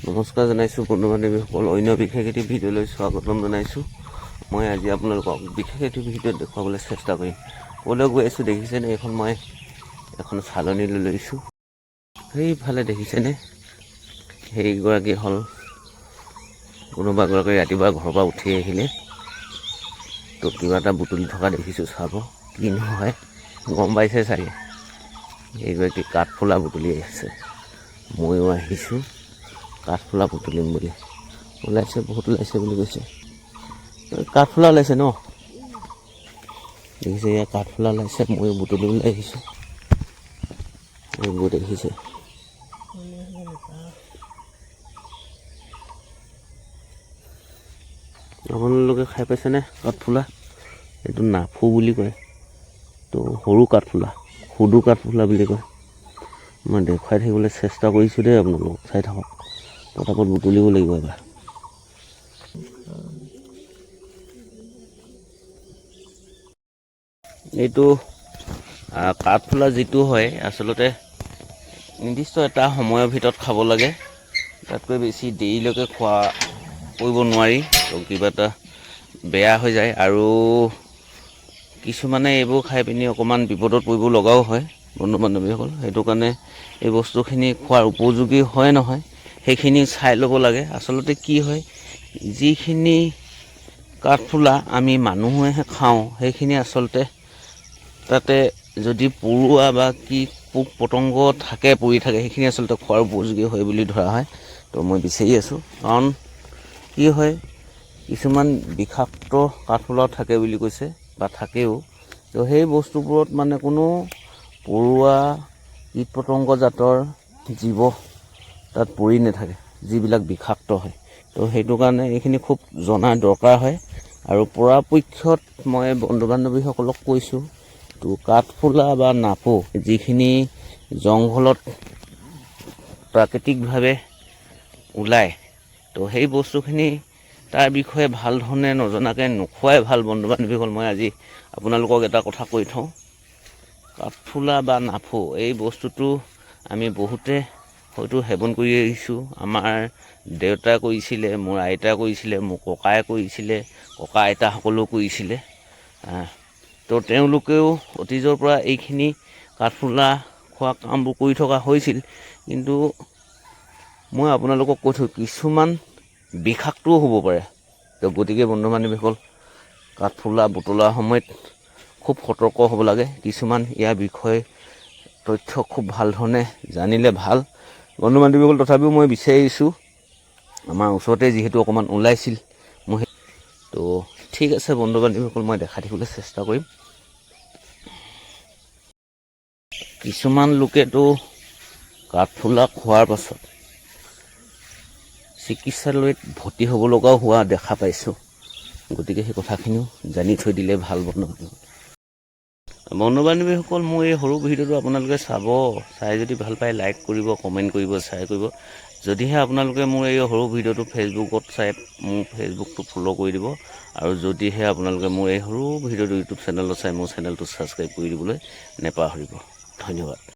নমস্কাৰ জনাইছোঁ বন্ধু বান্ধৱীসকল, অন্য বিশেষ এটি ভিডিঅ'লৈ স্বাগতম জনাইছোঁ। মই আজি আপোনালোকক বিশেষ এটি ভিডিঅ'ত দেখুৱাবলৈ চেষ্টা কৰিম। ক'লৈ গৈ আছোঁ দেখিছেনে? মই এখন চালনীলৈ লৈছোঁ। সেইফালে দেখিছেনে? সেইগৰাকী হ'ল কোনোবা এগৰাকী ৰাতিপুৱা ঘৰৰ পৰা উঠি আহিলে, তো কিবা এটা বুটলি থকা দেখিছোঁ। চাব কিনো হয়, গম পাইছে চাগে। এইগৰাকী কাঠফুলা বুটলি আছে। ময়ো আহিছোঁ কাঠফুলা বুটলিম বুলি। ওলাইছে, বহুত ওলাইছে বুলি কৈছে। কাঠফুলা ওলাইছে ন, দেখিছে? ইয়াৰ কাঠফুলা ওলাইছে, ময়ো বুটলিবলৈ আহিছোঁ। এইবোৰ দেখিছে? আপোনালোকে খাই পাইছেনে কাঠফুলা? এইটো নাফু বুলি কয়, তো সৰু কাঠফুলা, সুদু কাঠফুলা বুলি কয়। মই দেখুৱাই থাকিবলৈ চেষ্টা কৰিছোঁ দেই, আপোনালোকক চাই থাকক। পটাপট বুটলিব লাগিব এবাৰ। এইটো কাঠফুলা যিটো হয়, আচলতে নিৰ্দিষ্ট এটা সময়ৰ ভিতৰত খাব লাগে। তাতকৈ বেছি দেৰিলৈকে খোৱা কৰিব নোৱাৰি, তো কিবা এটা বেয়া হৈ যায়। আৰু কিছুমানে এইবোৰ খাই পিনি অকণমান বিপদত পৰিব লগাও হয় বন্ধু বান্ধৱীসকল। সেইটো কাৰণে এই বস্তুখিনি খোৱাৰ উপযোগী হয় নহয়, সেইখিনি চাই ল'ব লাগে। আচলতে কি হয়, যিখিনি কাঠফুলা আমি মানুহে খাওঁ, সেইখিনি আচলতে তাতে যদি পৰুৱা বা কি পোক পতংগ থাকে, পৰি থাকে, সেইখিনি আচলতে খোৱাৰ উপযোগী হয় বুলি ধৰা হয়। তো মই বিচাৰি আছোঁ, কাৰণ কি হয়, কিছুমান বিষাক্ত কাঠফুলাও থাকে বুলি কৈছে বা থাকেও। তো সেই বস্তুবোৰত মানে কোনো পৰুৱা কীট পতংগ জাতৰ জীৱ তাত পৰি নাথাকে, যিবিলাক বিষাক্ত হয়। তো সেইটো কাৰণে এইখিনি খুব জনা দৰকাৰ হয়। আৰু পৰাপক্ষত মই বন্ধু বান্ধৱীসকলক কৈছোঁ, তো কাঠফুলা বা নাফু যিখিনি জংঘলত প্ৰাকৃতিকভাৱে ওলায়, তো সেই বস্তুখিনি তাৰ বিষয়ে ভাল ধৰণে নজনাকৈ নোখোৱাই ভাল বন্ধু বান্ধৱীসকল। মই আজি আপোনালোকক এটা কথা কৈ থওঁ, কাঠফুলা বা নাফু এই বস্তুটো আমি বহুতে হয়তো সেৱন কৰি আহিছোঁ। আমাৰ দেউতা কৰিছিলে, মোৰ আইতা কৰিছিলে, মোৰ ককাই কৰিছিলে, ককা আইতাসকলেও কৰিছিলে। তো তেওঁলোকেও অতীজৰ পৰা এইখিনি কাঠফুলা খোৱা কামবোৰ কৰি থকা হৈছিল। কিন্তু মই আপোনালোকক কৈ থওঁ, কিছুমান বিষাক্তও হ'ব পাৰে। তো গতিকে বন্ধু বান্ধৱীসকল, কাঠফুলা বুটলাৰ সময়ত খুব সতৰ্ক হ'ব লাগে। কিছুমান ইয়াৰ বিষয়ে তথ্য খুব ভাল ধৰণে জানিলে ভাল বন্ধু বান্ধৱীসকল। তথাপিও মই বিচাৰিছোঁ, আমাৰ ওচৰতে যিহেতু অকণমান ওলাইছিল, মই তো ঠিক আছে বন্ধু বান্ধৱীসকল, মই দেখাই দিবলৈ চেষ্টা কৰিম। কিছুমান লোকেতো কাঠফুলা খোৱাৰ পাছত চিকিৎসালয়ত ভৰ্তি হ'ব লগাও হোৱা দেখা পাইছোঁ। গতিকে সেই কথাখিনিও জানি থৈ দিলে ভাল বন্ধু বান্ধৱীসকল। মোৰ এই সৰু ভিডিঅ'টো আপোনালোকে চাই যদি ভাল পায়, লাইক কৰিব, কমেণ্ট কৰিব, শ্বেয়াৰ কৰিব। যদিহে আপোনালোকে মোৰ এই সৰু ভিডিঅ'টো ফেচবুকত চাই, মোৰ ফেচবুকটো ফ'ল' কৰি দিব। আৰু যদিহে আপোনালোকে মোৰ এই সৰু ভিডিঅ'টো ইউটিউব চেনেলত চাই, মোৰ চেনেলটো ছাবস্ক্ৰাইব কৰি দিবলৈ নেপাহৰিব। ধন্যবাদ।